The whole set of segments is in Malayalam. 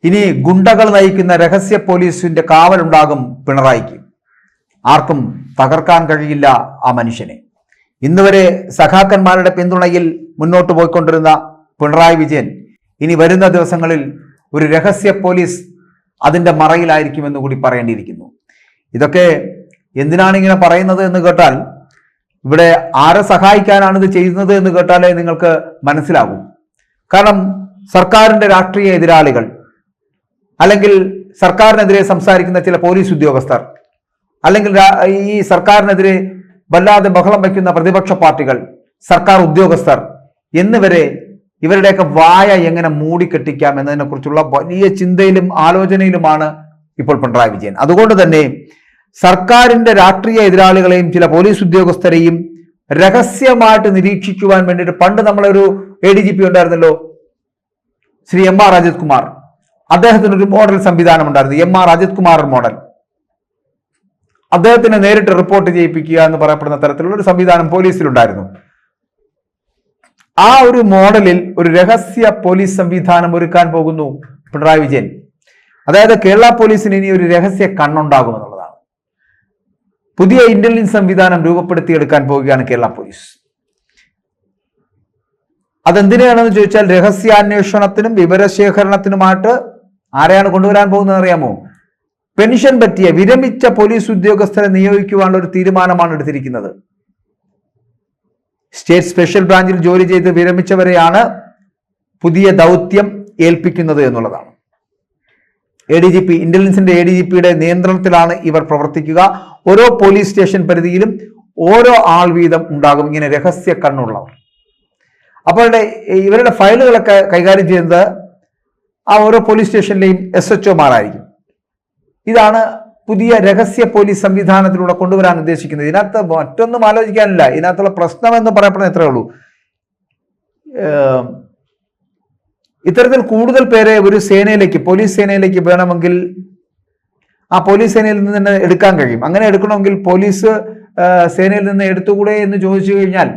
ഇനി ഗുണ്ടകൾ നയിക്കുന്ന രഹസ്യ പോലീസിന്റെ കാവലുണ്ടാകും പിണറായിക്ക്. ആർക്കും തകർക്കാൻ കഴിയില്ല ആ മനുഷ്യനെ. ഇന്നുവരെ സഖാക്കന്മാരുടെ പിന്തുണയിൽ മുന്നോട്ട് പോയിക്കൊണ്ടിരുന്ന പിണറായി വിജയൻ ഇനി വരുന്ന ദിവസങ്ങളിൽ ഒരു രഹസ്യ പോലീസ് അതിൻ്റെ മറയിലായിരിക്കുമെന്ന് കൂടി പറയേണ്ടിയിരിക്കുന്നു. ഇതൊക്കെ എന്തിനാണ് ഇങ്ങനെ പറയുന്നത് എന്ന് കേട്ടാൽ, ഇവിടെ ആരെ സഹായിക്കാനാണ് ഇത് ചെയ്യുന്നത് എന്ന് കേട്ടാലേ നിങ്ങൾക്ക് മനസ്സിലാകും. കാരണം സർക്കാരിൻ്റെ രാഷ്ട്രീയ എതിരാളികൾ, അല്ലെങ്കിൽ സർക്കാരിനെതിരെ സംസാരിക്കുന്ന ചില പോലീസ് ഉദ്യോഗസ്ഥർ, അല്ലെങ്കിൽ ഈ സർക്കാരിനെതിരെ വല്ലാതെ ബഹളം വയ്ക്കുന്ന പ്രതിപക്ഷ പാർട്ടികൾ, സർക്കാർ ഉദ്യോഗസ്ഥർ എന്നിവരെ ഇവരുടെയൊക്കെ വായ എങ്ങനെ മൂടിക്കെട്ടിക്കാം എന്നതിനെ കുറിച്ചുള്ള വലിയ ചിന്തയിലും ആലോചനയിലുമാണ് ഇപ്പോൾ പിണറായി വിജയൻ. അതുകൊണ്ട് തന്നെ സർക്കാരിന്റെ രാഷ്ട്രീയ എതിരാളികളെയും ചില പോലീസ് ഉദ്യോഗസ്ഥരെയും രഹസ്യമായിട്ട് നിരീക്ഷിക്കുവാൻ വേണ്ടിയിട്ട് പണ്ട് നമ്മളൊരു ADGP ഉണ്ടായിരുന്നല്ലോ, ശ്രീ MR അജിത് കുമാർ. അദ്ദേഹത്തിനൊരു മോഡൽ സംവിധാനം ഉണ്ടായിരുന്നു, MR അജിത് കുമാർ മോഡൽ. അദ്ദേഹത്തിനെ നേരിട്ട് റിപ്പോർട്ട് ചെയ്യിപ്പിക്കുക എന്ന് പറയപ്പെടുന്ന തരത്തിലുള്ള ഒരു സംവിധാനം പോലീസിലുണ്ടായിരുന്നു. ആ ഒരു മോഡലിൽ ഒരു രഹസ്യ പോലീസ് സംവിധാനം ഒരുക്കാൻ പോകുന്നു പിണറായി വിജയൻ. അതായത് കേരള പോലീസിന് ഇനി ഒരു രഹസ്യ കണ്ണുണ്ടാകുമെന്നുള്ളതാണ്. പുതിയ ഇന്റലിജൻസ് സംവിധാനം രൂപപ്പെടുത്തിയെടുക്കാൻ പോവുകയാണ് കേരള പോലീസ്. അതെന്തിനാണെന്ന് ചോദിച്ചാൽ, രഹസ്യാന്വേഷണത്തിനും വിവരശേഖരണത്തിനുമായിട്ട് ആരെയാണ് കൊണ്ടുവരാൻ പോകുന്നത് അറിയാമോ? പെൻഷൻ പറ്റിയ വിരമിച്ച പോലീസ് ഉദ്യോഗസ്ഥരെ നിയോഗിക്കുവാനുള്ള ഒരു തീരുമാനമാണ് എടുത്തിരിക്കുന്നത്. സ്റ്റേറ്റ് സ്പെഷ്യൽ ബ്രാഞ്ചിൽ ജോലി ചെയ്ത് വിരമിച്ചവരെയാണ് പുതിയ ദൗത്യം ഏൽപ്പിക്കുന്നത് എന്നുള്ളതാണ്. ADGP, ഇന്റലിജൻസിന്റെ ADGPയുടെ നിയന്ത്രണത്തിലാണ് ഇവർ പ്രവർത്തിക്കുക. ഓരോ പോലീസ് സ്റ്റേഷൻ പരിധിയിലും ഓരോ ആൾ വീതം ഉണ്ടാകും ഇങ്ങനെ രഹസ്യ കണ്ണുള്ളവർ. അപ്പോൾ ഇവരുടെ ഫയലുകളൊക്കെ കൈകാര്യം ചെയ്യുന്നത് ആ ഓരോ പോലീസ് സ്റ്റേഷനിലെയും SHOമാരായിരിക്കും. ഇതാണ് പുതിയ രഹസ്യ പോലീസ് സംവിധാനത്തിലൂടെ കൊണ്ടുവരാൻ ഉദ്ദേശിക്കുന്നത്. ഇതിനകത്ത് മറ്റൊന്നും ആലോചിക്കാനില്ല. ഇതിനകത്തുള്ള പ്രശ്നം എന്ന് പറയപ്പെടുന്നത് എത്രയേ ഉള്ളൂ, ഇത്തരത്തിൽ കൂടുതൽ പേരെ ഒരു സേനയിലേക്ക്, പോലീസ് സേനയിലേക്ക് വേണമെങ്കിൽ ആ പോലീസ് സേനയിൽ നിന്ന് തന്നെ എടുക്കാൻ കഴിയും. അങ്ങനെ എടുക്കണമെങ്കിൽ പോലീസ് സേനയിൽ നിന്ന് എടുത്തുകൂടെ എന്ന് ചോദിച്ചു കഴിഞ്ഞാൽ,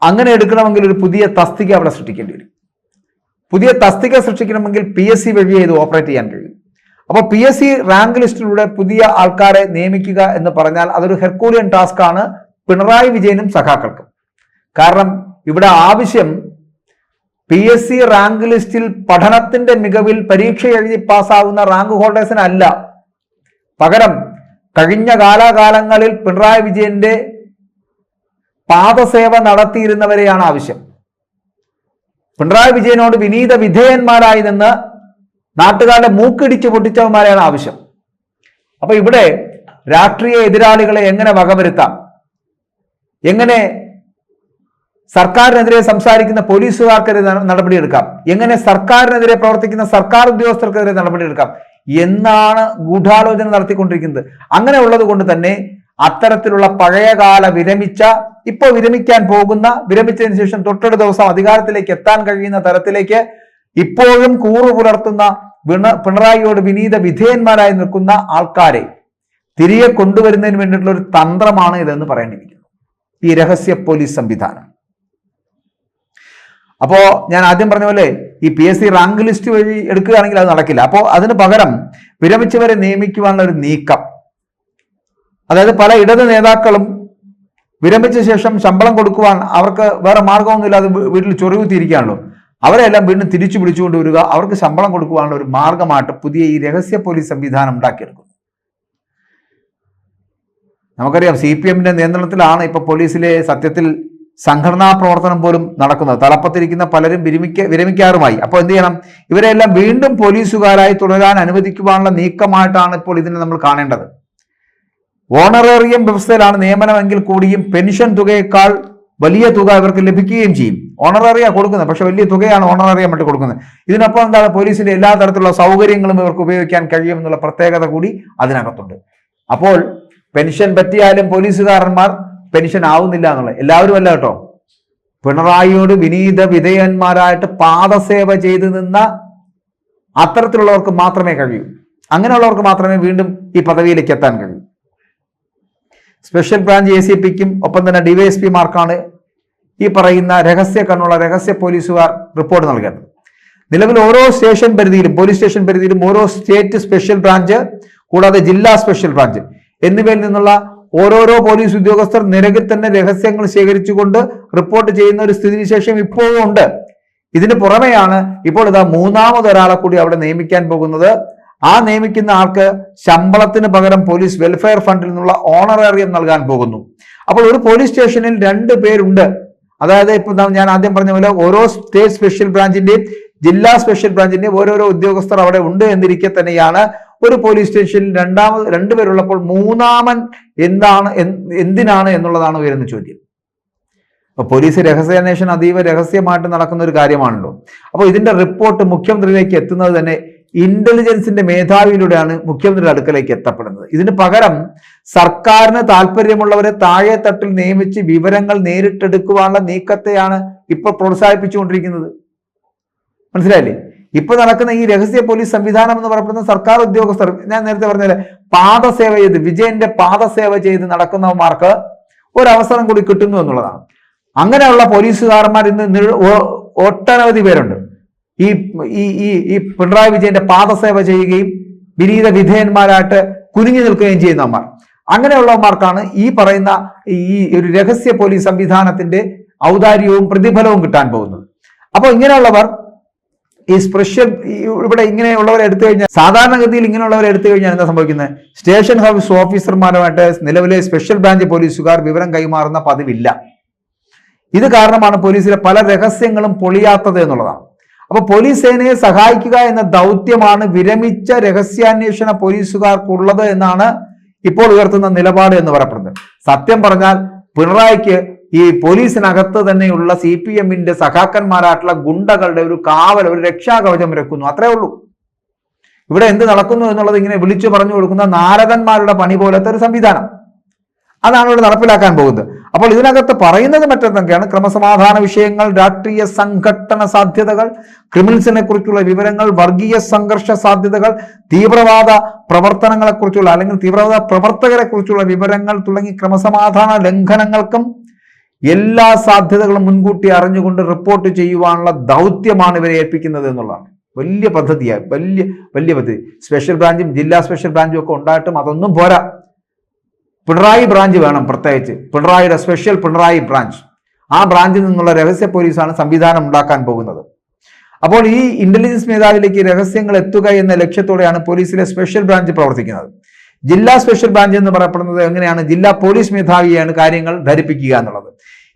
അങ്ങനെ എടുക്കണമെങ്കിൽ ഒരു പുതിയ തസ്തിക അവിടെ സൃഷ്ടിക്കേണ്ടി വരും. പുതിയ തസ്തിക സൃഷ്ടിക്കണമെങ്കിൽ PSC വഴി ഇത് ഓപ്പറേറ്റ് ചെയ്യാൻ കഴിയും. അപ്പോൾ PSC റാങ്ക് ലിസ്റ്റിലൂടെ പുതിയ ആൾക്കാരെ നിയമിക്കുക എന്ന് പറഞ്ഞാൽ അതൊരു ഹെർക്കൂലിയൻ ടാസ്ക് ആണ് പിണറായി വിജയനും സഖാക്കൾക്കും. കാരണം ഇവിടെ ആവശ്യം PSC റാങ്ക് ലിസ്റ്റിൽ പഠനത്തിന്റെ മികവിൽ പരീക്ഷ എഴുതി പാസ്സാവുന്ന റാങ്ക് ഹോൾഡേഴ്സിനല്ല. പകരം കഴിഞ്ഞ കാലാകാലങ്ങളിൽ പിണറായി വിജയന്റെ പാദസേവ നടത്തിയിരുന്നവരെയാണ് ആവശ്യം. പിണറായി വിജയനോട് വിനീത വിധേയന്മാരായി നിന്ന് നാട്ടുകാരുടെ മൂക്കിടിച്ച് പൊട്ടിച്ചവന്മാരെയാണ് ആവശ്യം. അപ്പൊ ഇവിടെ രാഷ്ട്രീയ എതിരാളികളെ എങ്ങനെ വകവരുത്താം, എങ്ങനെ സർക്കാരിനെതിരെ സംസാരിക്കുന്ന പോലീസുകാർക്കെതിരെ നടപടിയെടുക്കാം, എങ്ങനെ സർക്കാരിനെതിരെ പ്രവർത്തിക്കുന്ന സർക്കാർ ഉദ്യോഗസ്ഥർക്കെതിരെ നടപടിയെടുക്കാം എന്നാണ് ഗൂഢാലോചന നടത്തിക്കൊണ്ടിരിക്കുന്നത്. അങ്ങനെ ഉള്ളത് കൊണ്ട് തന്നെ അത്തരത്തിലുള്ള പഴയകാല ഇപ്പോൾ വിരമിക്കാൻ പോകുന്ന, വിരമിച്ചതിന് ശേഷം തൊട്ടടുത്ത ദിവസം അധികാരത്തിലേക്ക് എത്താൻ കഴിയുന്ന തരത്തിലേക്ക് ഇപ്പോഴും കൂറു പുലർത്തുന്ന പിണറായിയോട് വിനീത വിധേയന്മാരായി നിൽക്കുന്ന ആൾക്കാരെ തിരികെ കൊണ്ടുവരുന്നതിന് വേണ്ടിയിട്ടുള്ള ഒരു തന്ത്രമാണ് ഇതെന്ന് പറയേണ്ടിയിരിക്കുന്നു, ഈ രഹസ്യ പോലീസ് സംവിധാനം. അപ്പോ ഞാൻ ആദ്യം പറഞ്ഞ പോലെ ഈ PSC റാങ്ക് ലിസ്റ്റ് വഴി എടുക്കുകയാണെങ്കിൽ അത് നടക്കില്ല. അപ്പോൾ അതിന് പകരം വിരമിച്ചവരെ നിയമിക്കുവാനുള്ള ഒരു നീക്കം, അതായത് പല ഇടത് നേതാക്കളും വിരമിച്ച ശേഷം ശമ്പളം കൊടുക്കുവാൻ അവർക്ക് വേറെ മാർഗമൊന്നുമില്ലാതെ വീട്ടിൽ ചൊറിവുത്തിയിരിക്കുകയാണല്ലോ, അവരെല്ലാം വീണ്ടും തിരിച്ചു പിടിച്ചുകൊണ്ടുവരിക, അവർക്ക് ശമ്പളം കൊടുക്കുവാനുള്ള ഒരു മാർഗമായിട്ട് പുതിയ ഈ രഹസ്യ പോലീസ് സംവിധാനം ഉണ്ടാക്കിയെടുക്കുന്നു. നമുക്കറിയാം CPMന്റെ നിയന്ത്രണത്തിലാണ് ഇപ്പൊ പോലീസിലെ സത്യത്തിൽ സംഘടനാ പ്രവർത്തനം പോലും നടക്കുന്നത്. തലപ്പത്തിരിക്കുന്ന പലരും വിരമിക്കാറുമായി. അപ്പോൾ എന്ത് ചെയ്യണം, ഇവരെല്ലാം വീണ്ടും പോലീസുകാരായി തുടരാൻ അനുവദിക്കുവാനുള്ള നീക്കമായിട്ടാണ് ഇപ്പോൾ ഇതിനെ നമ്മൾ കാണേണ്ടത്. ഓണറേറിയം വ്യവസ്ഥയിലാണ് നിയമനമെങ്കിൽ കൂടിയും പെൻഷൻ തുകയേക്കാൾ വലിയ തുക ഇവർക്ക് ലഭിക്കുകയും ചെയ്യും. ഓണറേറിയ കൊടുക്കുന്നത്, പക്ഷെ വലിയ തുകയാണ് ഓണറേറിയം ആയിട്ട് കൊടുക്കുന്നത്. ഇതിനൊപ്പം എന്താണ്, പോലീസിന്റെ എല്ലാ തരത്തിലുള്ള സൗകര്യങ്ങളും ഇവർക്ക് ഉപയോഗിക്കാൻ കഴിയുമെന്നുള്ള പ്രത്യേകത കൂടി അതിനകത്തുണ്ട്. അപ്പോൾ പെൻഷൻ പറ്റിയാലും പോലീസുകാരന്മാർ പെൻഷൻ ആവുന്നില്ല എന്നുള്ളത് എല്ലാവരും അല്ല കേട്ടോ. പിണറായിയോട് വിനീത വിധേയന്മാരായിട്ട് പാദസേവ ചെയ്തു നിന്ന അത്തരത്തിലുള്ളവർക്ക് മാത്രമേ കഴിയൂ. അങ്ങനെയുള്ളവർക്ക് മാത്രമേ വീണ്ടും ഈ പദവിയിലേക്ക് എത്താൻ കഴിയൂ. സ്പെഷ്യൽ ബ്രാഞ്ച് ACPക്കും ഒപ്പം തന്നെ DYSPമാർക്കാണ് ഈ പറയുന്ന രഹസ്യ കണ്ണുള്ള രഹസ്യ പോലീസുകാർ റിപ്പോർട്ട് നൽകേണ്ടത്. നിലവിൽ ഓരോ സ്റ്റേഷൻ പരിധിയിലും പോലീസ് സ്റ്റേഷൻ പരിധിയിലും ഓരോ സ്റ്റേറ്റ് സ്പെഷ്യൽ ബ്രാഞ്ച് കൂടാതെ ജില്ലാ സ്പെഷ്യൽ ബ്രാഞ്ച് എന്നിവയിൽ നിന്നുള്ള ഓരോരോ പോലീസ് ഉദ്യോഗസ്ഥർ നിരകിൽ തന്നെ രഹസ്യങ്ങൾ ശേഖരിച്ചുകൊണ്ട് റിപ്പോർട്ട് ചെയ്യുന്ന ഒരു സ്ഥിതിവിശേഷം ഇപ്പോഴും ഉണ്ട്. ഇതിന് പുറമെയാണ് ഇപ്പോൾ ഇതാ മൂന്നാമതൊരാളെ കൂടി അവിടെ നിയമിക്കാൻ പോകുന്നത്. ആ നിയമിക്കുന്ന ആൾക്ക് ശമ്പളത്തിന് പകരം പോലീസ് വെൽഫെയർ ഫണ്ടിൽ നിന്നുള്ള ഓണറേറിയം നൽകാൻ പോകുന്നു. അപ്പോൾ ഒരു പോലീസ് സ്റ്റേഷനിൽ 2 പേരുണ്ട്. അതായത് ഇപ്പൊ ഞാൻ ആദ്യം പറഞ്ഞ പോലെ ഓരോ സ്റ്റേറ്റ് സ്പെഷ്യൽ ബ്രാഞ്ചിന്റെയും ജില്ലാ സ്പെഷ്യൽ ബ്രാഞ്ചിന്റെയും ഓരോരോ ഉദ്യോഗസ്ഥർ അവിടെ ഉണ്ട് എന്നിരിക്കെ തന്നെയാണ് ഒരു പോലീസ് സ്റ്റേഷനിൽ 2 പേരുള്ളപ്പോൾ മൂന്നാമൻ എന്തിനാണ് എന്നുള്ളതാണ് ഉയരുന്ന ചോദ്യം. അപ്പൊ പോലീസ് രഹസ്യാന്വേഷണം അതീവ രഹസ്യമായിട്ട് നടക്കുന്ന ഒരു കാര്യമാണല്ലോ. അപ്പോൾ ഇതിന്റെ റിപ്പോർട്ട് മുഖ്യമന്ത്രിയിലേക്ക് എത്തുന്നത് തന്നെ ഇന്റലിജൻസിന്റെ മേധാവിയിലൂടെയാണ് മുഖ്യമന്ത്രിയുടെ അടുക്കലേക്ക് എത്തപ്പെടുന്നത്. ഇതിന് പകരം സർക്കാരിന് താല്പര്യമുള്ളവരെ താഴെ തട്ടിൽ നിയമിച്ച് വിവരങ്ങൾ നേരിട്ടെടുക്കുവാനുള്ള നീക്കത്തെയാണ് ഇപ്പൊ പ്രോത്സാഹിപ്പിച്ചുകൊണ്ടിരിക്കുന്നത്. മനസ്സിലായില്ലേ? ഇപ്പൊ നടക്കുന്ന ഈ രഹസ്യ പോലീസ് സംവിധാനം എന്ന് പറയപ്പെടുന്ന സർക്കാർ ഉദ്യോഗസ്ഥർ, ഞാൻ നേരത്തെ പറഞ്ഞ പാദസേവ ചെയ്ത് വിജയന്റെ പാദസേവ ചെയ്ത് നടക്കുന്നവന്മാർക്ക് ഒരവസരം കൂടി കിട്ടുന്നു എന്നുള്ളതാണ്. അങ്ങനെയുള്ള പോലീസുകാരന്മാർ ഇന്ന് ഒട്ടനവധി പേരുണ്ട്. ഈ ഈ ഈ പിണറായി വിജയന്റെ പാദസേവ ചെയ്യുകയും വിനീത വിധേയന്മാരായിട്ട് കുനിഞ്ഞു നിൽക്കുകയും ചെയ്യുന്നവന്മാർ. അങ്ങനെയുള്ളവന്മാർക്കാണ് ഈ പറയുന്ന ഈ ഒരു രഹസ്യ പോലീസ് സംവിധാനത്തിന്റെ ഔദാര്യവും പ്രതിഫലവും കിട്ടാൻ പോകുന്നത്. അപ്പോൾ ഇങ്ങനെയുള്ളവർ ഈ സ്പെഷ്യൽ ഇവിടെ ഇങ്ങനെയുള്ളവരെ എടുത്തു കഴിഞ്ഞാൽ, സാധാരണഗതിയിൽ ഇങ്ങനെയുള്ളവരെ എടുത്തു കഴിഞ്ഞാൽ എന്താ സംഭവിക്കുന്നത്? സ്റ്റേഷൻ ഹൗസ് ഓഫീസർമാരുമായിട്ട് നിലവിലെ സ്പെഷ്യൽ ബ്രാഞ്ച് പോലീസുകാർ വിവരം കൈമാറുന്ന പതിവില്ല. ഇത് കാരണമാണ് പോലീസിലെ പല രഹസ്യങ്ങളും പൊളിയാത്തത് എന്നുള്ളതാണ്. അപ്പൊ പോലീസ് സേനയെ സഹായിക്കുക എന്ന ദൗത്യമാണ് വിരമിച്ച രഹസ്യാന്വേഷണ പോലീസുകാർക്കുള്ളത് എന്നാണ് ഇപ്പോൾ ഉയർത്തുന്ന നിലപാട് എന്ന് പറയപ്പെടുന്നത്. സത്യം പറഞ്ഞാൽ പിണറായിക്ക് ഈ പോലീസിനകത്ത് തന്നെയുള്ള CPM-ന്റെ സഖാക്കന്മാരായിട്ടുള്ള ഗുണ്ടകളുടെ ഒരു കാവൽ, ഒരു രക്ഷാകവചം ഇറക്കുന്നു, അത്രേ ഉള്ളൂ. ഇവിടെ എന്ത് നടക്കുന്നു എന്നുള്ളത് ഇങ്ങനെ വിളിച്ചു പറഞ്ഞു കൊടുക്കുന്ന നാരദന്മാരുടെ പണി പോലത്തെ ഒരു സംവിധാനം, അതാണ് ഇവിടെ നടപ്പിലാക്കാൻ പോകുന്നത്. അപ്പോൾ ഇതിനകത്ത് പറയുന്നത് മറ്റെന്തൊക്കെയാണ്? ക്രമസമാധാന വിഷയങ്ങൾ, രാഷ്ട്രീയ സംഘട്ടന സാധ്യതകൾ, ക്രിമിനൽസിനെ കുറിച്ചുള്ള വിവരങ്ങൾ, വർഗീയ സംഘർഷ സാധ്യതകൾ, തീവ്രവാദ പ്രവർത്തനങ്ങളെക്കുറിച്ചുള്ള അല്ലെങ്കിൽ തീവ്രവാദ പ്രവർത്തകരെ കുറിച്ചുള്ള വിവരങ്ങൾ തുടങ്ങി ക്രമസമാധാന ലംഘനങ്ങൾക്കും എല്ലാ സാധ്യതകളും മുൻകൂട്ടി അറിഞ്ഞുകൊണ്ട് റിപ്പോർട്ട് ചെയ്യുവാനുള്ള ദൗത്യമാണ് ഇവരെ ഏൽപ്പിക്കുന്നത് എന്നുള്ളതാണ്. വലിയ പദ്ധതിയാണ്, വലിയ പദ്ധതി. സ്പെഷ്യൽ ബ്രാഞ്ചും ജില്ലാ സ്പെഷ്യൽ ബ്രാഞ്ചും ഒക്കെ ഉണ്ടായിട്ടും അതൊന്നും പോരാ. പിണറായി ബ്രാഞ്ച് വേണം, പ്രത്യേകിച്ച് പിണറായിയുടെ സ്പെഷ്യൽ പിണറായി ബ്രാഞ്ച്. ആ ബ്രാഞ്ചിൽ നിന്നുള്ള രഹസ്യ പോലീസാണ് സംവിധാനം ഉണ്ടാക്കാൻ പോകുന്നത്. അപ്പോൾ ഈ ഇന്റലിജൻസ് മേധാവിലേക്ക് രഹസ്യങ്ങൾ എത്തുക എന്ന ലക്ഷ്യത്തോടെയാണ് പോലീസിലെ സ്പെഷ്യൽ ബ്രാഞ്ച് പ്രവർത്തിക്കുന്നത്. ജില്ലാ സ്പെഷ്യൽ ബ്രാഞ്ച് എന്ന് പറയപ്പെടുന്നത് എങ്ങനെയാണ്? ജില്ലാ പോലീസ് മേധാവിയെയാണ് കാര്യങ്ങൾ ധരിപ്പിക്കുക എന്നുള്ളത്.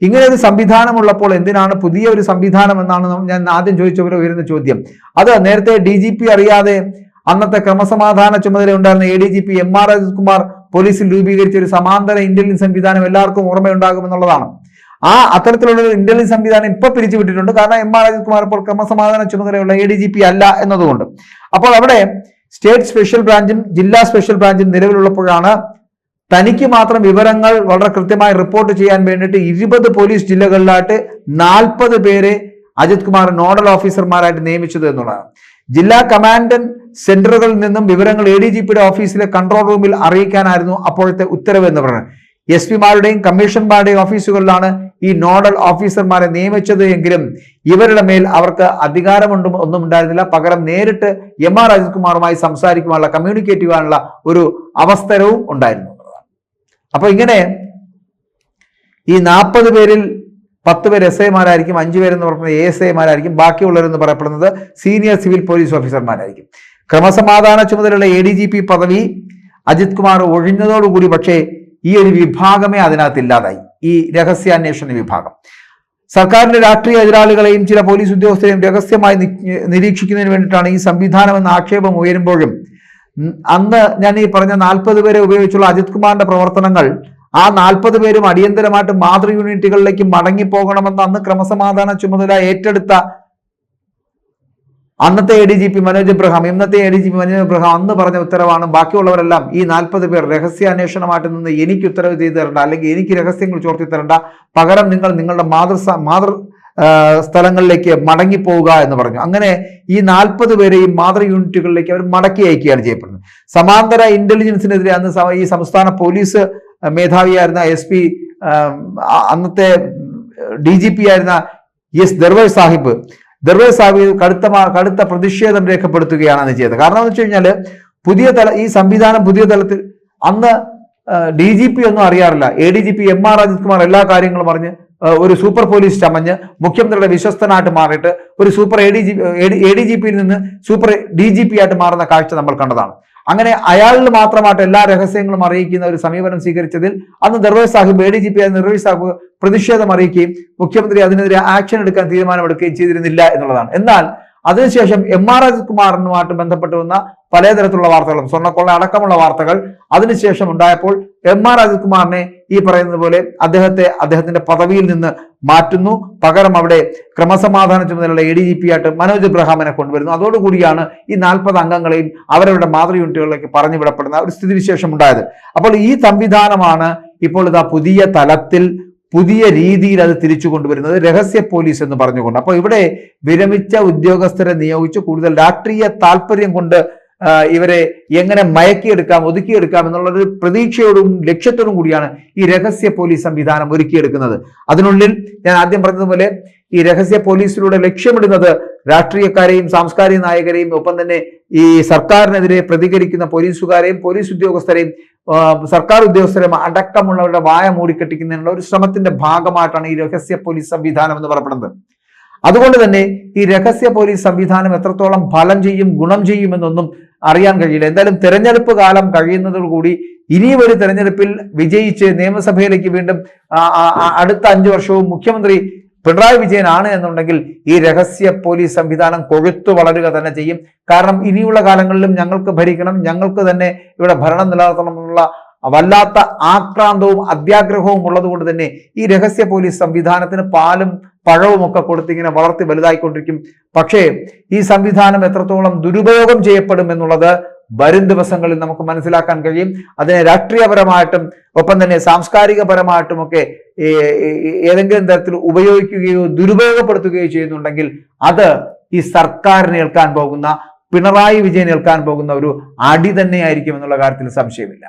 ഇങ്ങനെ ഒരു സംവിധാനമുള്ളപ്പോൾ എന്തിനാണ് പുതിയ ഒരു സംവിധാനം എന്നാണ് ഞാൻ ആദ്യം ചോദിച്ചവരെ ഉയരുന്ന ചോദ്യം. അത് നേരത്തെ DGP അറിയാതെ അന്നത്തെ ക്രമസമാധാന ചുമതല ഉണ്ടായിരുന്ന ADGP MR അജിത് കുമാർ പോലീസിൽ രൂപീകരിച്ച ഒരു സമാന്തര ഇന്റലിജൻസ് സംവിധാനം എല്ലാവർക്കും ഓർമ്മയുണ്ടാകുമെന്നുള്ളതാണ്. അത്തരത്തിലുള്ള ഒരു ഇന്റലിജൻസ് സംവിധാനം ഇപ്പൊ പിരിച്ചുവിട്ടിട്ടുണ്ട്. കാരണം MR അജിത് കുമാർ ഇപ്പോൾ ക്രമസമാധാന ചുമതലയുള്ള ADGP അല്ല എന്നതുകൊണ്ട്. അപ്പോൾ അവിടെ സ്റ്റേറ്റ് സ്പെഷ്യൽ ബ്രാഞ്ചും ജില്ലാ സ്പെഷ്യൽ ബ്രാഞ്ചും നിലവിലുള്ളപ്പോഴാണ് തനിക്ക് മാത്രം വിവരങ്ങൾ വളരെ കൃത്യമായി റിപ്പോർട്ട് ചെയ്യാൻ വേണ്ടിയിട്ട് 20 പോലീസ് ജില്ലകളിലായിട്ട് 40 പേരെ അജിത് കുമാർ നോഡൽ ഓഫീസർമാരായിട്ട് നിയമിച്ചത് എന്നുള്ളതാണ്. ജില്ലാ കമാൻഡന്റ് സെന്ററുകളിൽ നിന്നും വിവരങ്ങൾ ADGPയുടെ ഓഫീസിലെ കൺട്രോൾ റൂമിൽ അറിയിക്കാനായിരുന്നു അപ്പോഴത്തെ ഉത്തരവ് എന്ന് പറയുന്നത്. SP-മാരുടെയും കമ്മീഷണർമാരുടെയും ഓഫീസുകളിലാണ് ഈ നോഡൽ ഓഫീസർമാരെ നിയമിച്ചത് എങ്കിലും ഇവരുടെ മേൽ അവർക്ക് ഒന്നും ഉണ്ടായിരുന്നില്ല. പകരം നേരിട്ട് MR അജിത് കുമാറുമായി സംസാരിക്കുവാനുള്ള, കമ്മ്യൂണിക്കേറ്റ് ചെയ്യാനുള്ള ഒരു അവസരവും ഉണ്ടായിരുന്നു. അപ്പൊ ഇങ്ങനെ ഈ 40 പേരിൽ 10 പേര് SI-മാരായിരിക്കും, 5 പേരെന്ന് പറയുന്നത് ASI-മാരായിരിക്കും, ബാക്കിയുള്ളവരെന്ന് പറയപ്പെടുന്നത് സീനിയർ സിവിൽ പോലീസ് ഓഫീസർമാരായിരിക്കും. ക്രമസമാധാന ചുമതലയുള്ള ADGP പദവി അജിത് കുമാർ ഒഴിഞ്ഞതോടുകൂടി പക്ഷേ ഈ ഒരു വിഭാഗമേ അതിനകത്ത് ഇല്ലാതായി, ഈ രഹസ്യാന്വേഷണ വിഭാഗം. സർക്കാരിന്റെ രാഷ്ട്രീയ എതിരാളികളെയും ചില പോലീസ് ഉദ്യോഗസ്ഥരെയും രഹസ്യമായി നിരീക്ഷിക്കുന്നതിന് വേണ്ടിയിട്ടാണ് ഈ സംവിധാനം എന്ന ആക്ഷേപം ഉയരുമ്പോഴും അന്ന് ഞാൻ ഈ പറഞ്ഞ 40 പേരെ ഉപയോഗിച്ചുള്ള അജിത് കുമാറിന്റെ പ്രവർത്തനങ്ങൾ, ആ 40 പേരും അടിയന്തരമായിട്ട് മാതൃ യൂണിറ്റുകളിലേക്ക് മടങ്ങിപ്പോകണമെന്ന് അന്ന് ക്രമസമാധാന ചുമതല ഏറ്റെടുത്ത അന്നത്തെ ADGP മനോജ് എബ്രഹാം, ഇന്നത്തെ ADGP മനോജ് എബ്രഹാം അന്ന് പറഞ്ഞ ഉത്തരവാണ് ബാക്കിയുള്ളവരെല്ലാം ഈ 40 പേർ രഹസ്യാന്വേഷണമായിട്ട് നിന്ന് എനിക്ക് ഉത്തരവ് ചെയ്തു തരണ്ട, അല്ലെങ്കിൽ എനിക്ക് രഹസ്യങ്ങൾ ചോർത്തി തരണ്ട, പകരം നിങ്ങൾ നിങ്ങളുടെ മാതൃ സ്ഥലങ്ങളിലേക്ക് മടങ്ങിപ്പോവുക എന്ന് പറഞ്ഞു. അങ്ങനെ ഈ 40 പേരെയും മാതൃ യൂണിറ്റുകളിലേക്ക് അവർ മടക്കി അയക്കുകയാണ് ചെയ്യപ്പെടുന്നത്. സമാന്തര ഇന്റലിജൻസിനെതിരെ അന്ന് ഈ സംസ്ഥാന പോലീസ് മേധാവിയായിരുന്ന SP, അന്നത്തെ DGP ആയിരുന്ന S. ദർവേഷ് സാഹിബ് ദർവേഷ് സാഹിബ് കടുത്ത പ്രതിഷേധം രേഖപ്പെടുത്തുകയാണ് അത് ചെയ്തത്. കാരണം എന്ന് വെച്ച് കഴിഞ്ഞാൽ ഈ സംവിധാനം പുതിയ തലത്തിൽ അന്ന് DGP ഒന്നും അറിയാറില്ല. ADGP MR അജിത് കുമാർ എല്ലാ കാര്യങ്ങളും പറഞ്ഞ് ഒരു സൂപ്പർ പോലീസ് ചമഞ്ഞ് മുഖ്യമന്ത്രിയുടെ വിശ്വസ്തനായിട്ട് മാറിയിട്ട് ഒരു സൂപ്പർ ADGPയിൽ നിന്ന് സൂപ്പർ DGP ആയിട്ട് മാറുന്ന കാഴ്ച നമ്മൾ കണ്ടതാണ്. അങ്ങനെ അയാളിൽ മാത്രമായിട്ട് എല്ലാ രഹസ്യങ്ങളും അറിയിക്കുന്ന ഒരു സമീപനം സ്വീകരിച്ചതിൽ അന്ന് ദർവേഷ് സാഹിബ് ADGP ആയ ദർവേഷ് സാഹിബ് പ്രതിഷേധം അറിയിക്കുകയും മുഖ്യമന്ത്രി അതിനെതിരെ ആക്ഷൻ എടുക്കാൻ തീരുമാനമെടുക്കുകയും ചെയ്തിരുന്നില്ല എന്നുള്ളതാണ്. എന്നാൽ അതിനുശേഷം MR അജിത് കുമാറിനുമായിട്ട് ബന്ധപ്പെട്ട് വന്ന പലതരത്തിലുള്ള വാർത്തകളും സ്വർണ്ണക്കൊള്ള അടക്കമുള്ള വാർത്തകൾ അതിനുശേഷം ഉണ്ടായപ്പോൾ MR അജിത് കുമാറിനെ ഈ പറയുന്നത് പോലെ അദ്ദേഹത്തിന്റെ പദവിയിൽ നിന്ന് മാറ്റുന്നു. പകരം അവിടെ ക്രമസമാധാന ചുമതലയുള്ള ADGP ആയിട്ട് മനോജ് എബ്രഹാമിനെ കൊണ്ടുവരുന്നു. അതോടുകൂടിയാണ് ഈ 40 അംഗങ്ങളെയും അവരവരുടെ മാതൃ യൂണിറ്റുകളിലേക്ക് പറഞ്ഞു വിടപ്പെടുന്ന ഒരു സ്ഥിതിവിശേഷം ഉണ്ടായത്. അപ്പോൾ ഈ സംവിധാനമാണ് ഇപ്പോൾ ഇതാ പുതിയ തലത്തിൽ പുതിയ രീതിയിൽ അത് തിരിച്ചു കൊണ്ടുവരുന്നത്, രഹസ്യ പോലീസ് എന്ന് പറഞ്ഞുകൊണ്ട്. അപ്പോൾ ഇവിടെ വിരമിച്ച ഉദ്യോഗസ്ഥരെ നിയോഗിച്ച് കൂടുതൽ രാഷ്ട്രീയ താല്പര്യം കൊണ്ട് ഇവരെ എങ്ങനെ മയക്കിയെടുക്കാം, ഒതുക്കിയെടുക്കാം എന്നുള്ളൊരു പ്രതീക്ഷയോടും ലക്ഷ്യത്തോടും കൂടിയാണ് ഈ രഹസ്യ പോലീസ് സംവിധാനം ഒരുക്കിയെടുക്കുന്നത്. അതിനുള്ളിൽ ഞാൻ ആദ്യം പറഞ്ഞതുപോലെ ഈ രഹസ്യ പോലീസിലൂടെ ലക്ഷ്യമിടുന്നത് രാഷ്ട്രീയക്കാരെയും സാംസ്കാരിക നായകരെയും ഒപ്പം തന്നെ ഈ സർക്കാരിനെതിരെ പ്രതികരിക്കുന്ന പോലീസുകാരെയും പോലീസ് ഉദ്യോഗസ്ഥരെയും സർക്കാർ ഉദ്യോഗസ്ഥരെയും അടക്കമുള്ളവരുടെ വായ മൂടിക്കെട്ടിക്കുന്നതിനുള്ള ഒരു ശ്രമത്തിന്റെ ഭാഗമായിട്ടാണ് ഈ രഹസ്യ പോലീസ് സംവിധാനം എന്ന് പറയപ്പെടുന്നത്. അതുകൊണ്ട് തന്നെ ഈ രഹസ്യ പോലീസ് സംവിധാനം എത്രത്തോളം ഫലം ചെയ്യും, ഗുണം ചെയ്യുമെന്നൊന്നും അറിയാൻ കഴിയില്ല. എന്തായാലും തെരഞ്ഞെടുപ്പ് കാലം കഴിയുന്നതോടുകൂടി ഇനിയും ഒരു തെരഞ്ഞെടുപ്പിൽ വിജയിച്ച് നിയമസഭയിലേക്ക് വീണ്ടും അടുത്ത 5 വർഷവും മുഖ്യമന്ത്രി പിണറായി വിജയൻ ആണ് എന്നുണ്ടെങ്കിൽ ഈ രഹസ്യ പോലീസ് സംവിധാനം കൊഴുത്തു വളരുക തന്നെ ചെയ്യും. കാരണം ഇനിയുള്ള കാലങ്ങളിലും ഞങ്ങൾക്ക് ഭരിക്കണം, ഞങ്ങൾക്ക് തന്നെ ഇവിടെ ഭരണം നിലനിർത്തണമെന്നുള്ള വല്ലാത്ത ആക്രാന്തവും അത്യാഗ്രഹവും ഉള്ളത് കൊണ്ട് തന്നെ ഈ രഹസ്യ പോലീസ് സംവിധാനത്തിന് പാലും പഴവും ഒക്കെ കൊടുത്തിങ്ങനെ വളർത്തി വലുതായിക്കൊണ്ടിരിക്കും. പക്ഷേ ഈ സംവിധാനം എത്രത്തോളം ദുരുപയോഗം ചെയ്യപ്പെടും എന്നുള്ളത് വരും ദിവസങ്ങളിൽ നമുക്ക് മനസ്സിലാക്കാൻ കഴിയും. അതിനെ രാഷ്ട്രീയപരമായിട്ടും ഒപ്പം തന്നെ സാംസ്കാരികപരമായിട്ടും ഒക്കെ ഏതെങ്കിലും തരത്തിൽ ഉപയോഗിക്കുകയോ ദുരുപയോഗപ്പെടുത്തുകയോ ചെയ്യുന്നുണ്ടെങ്കിൽ അത് ഈ സർക്കാരിന് ഏൽക്കാൻ പോകുന്ന, പിണറായി വിജയൻ ഏൽക്കാൻ പോകുന്ന ഒരു അടി തന്നെയായിരിക്കും എന്നുള്ള കാര്യത്തിൽ സംശയമില്ല.